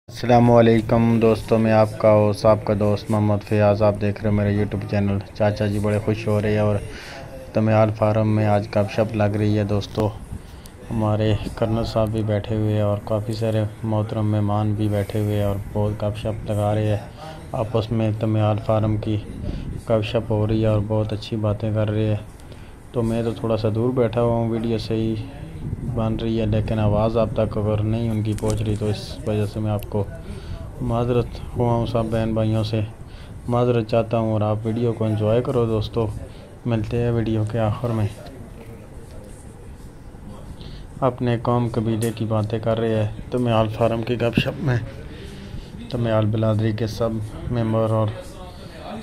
अस्सलामुअलैकुम दोस्तों, मैं आपका होस्ट आपका दोस्त मोहम्मद फ़याज़। आप देख रहे हो मेरे यूट्यूब चैनल। चाचा जी बड़े खुश हो रहे हैं और तमियाल फार्म में आज गपशप लग रही है। दोस्तों, हमारे कर्नल साहब भी बैठे हुए हैं और काफ़ी सारे मोहतरम मेहमान भी बैठे हुए हैं और बहुत गपशप लगा रहे हैं आपस में। तमियाल फार्म की गपशप हो रही है और बहुत अच्छी बातें कर रहे हैं। तो मैं तो थोड़ा सा दूर बैठा हुआ हूँ, वीडियो सही बन रही है लेकिन आवाज़ आप तक अगर नहीं उनकी पहुंच रही तो इस वजह से मैं आपको माज़रत हुआ हूँ। सब बहन भाइयों से माज़रत चाहता हूँ और आप वीडियो को एंजॉय करो। दोस्तों, मिलते हैं वीडियो के आखिर में। अपने कौम कबीले की बातें कर रहे हैं तमियाल फार्म की गपशप में। तमियाल बिरादरी के सब मेंबर और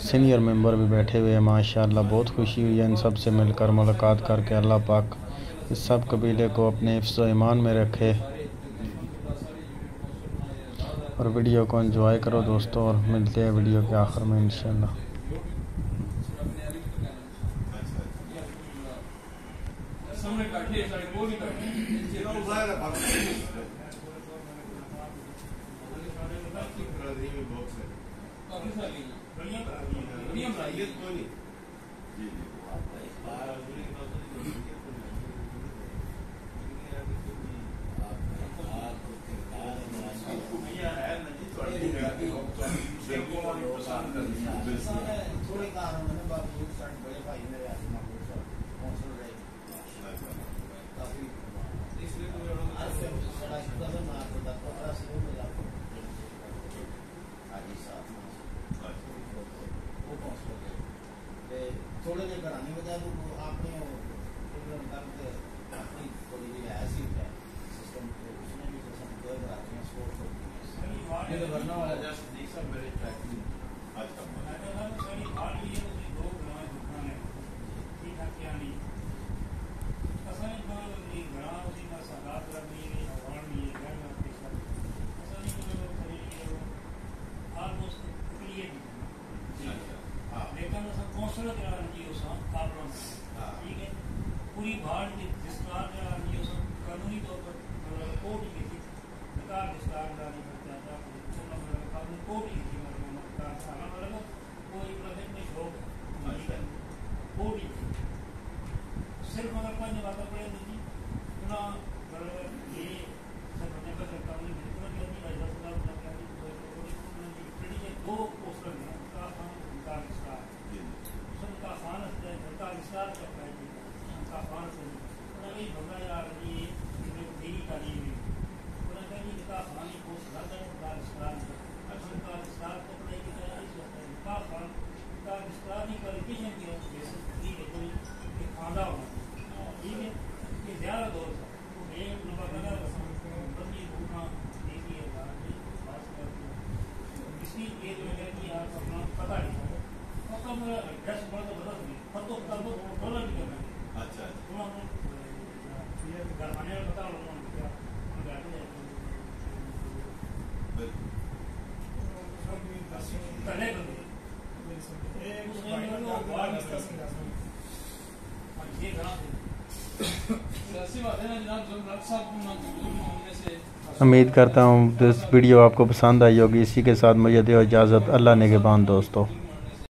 सीनियर मेंबर भी बैठे हुए हैं। माशाल्लाह बहुत खुशी हुई है इन सब से मिलकर मुलाकात करके। अल्लाह पाक इस सब कबीले को अपने हिफ्ज़ व ईमान में रखे और वीडियो को एंजॉय करो दोस्तों। और मिलते हैं वीडियो के आखिर में इंशाल्लाह। थोड़े देर कराने बजाय तो आपने अपनी थोड़ी देर ऐसी है सिस्टम तो उसमें भी सिस्टम दो कराते हैं स्पोर्ट होती है तो करना वाला जस्ट दिस सब मेरे ट्रैकिंग आज का सही हाल ये दो बनाए दुकान है ठीक है क्या नहीं असल में ये बड़ा उसी का सादात करनी है अवार्ड नहीं है घर में पैसा असल में ऑलमोस्ट क्लियर लेकिन सब कौंसलर ठीक है पूरी बाढ़ की विस्तार कानूनी तौर पर कोर्ट की थी सरकार विस्तार जारी करता था कानूनी कोर्ट की थी कोई प्रोजेक्ट में शोक कोर्ट ही सिर्फ अगर पाँच बात पड़े नहीं पुनः ये सब कानूनी दो पोस्टर में विस्तार करता है उनका पान से उन्होंने भगना यार ये देवी का नहीं हुई उन्होंने कहा इनका पानी को सुधार उनका विस्तार उनका विस्तार को पढ़ाई की तैयारी से उनका पान उनका विस्तार नहीं क्वालिफिकेशन की ठीक है कोई एक खाना होना ठीक है ये ज़्यादा दौर था एक नंबर लगा बंदी भूखना देखिए इसकी एज में है कि आप अपना पता नहीं तो मेरा ड्रेस बड़ा बदल नहीं तो डॉलर भी करना अच्छा घरखाने में बता रहा हूँ क्या उम्मीद करता हूँ इस वीडियो आपको पसंद आई होगी। इसी के साथ मुझे दो इजाज़त। अल्लाह निगहबान दोस्तों।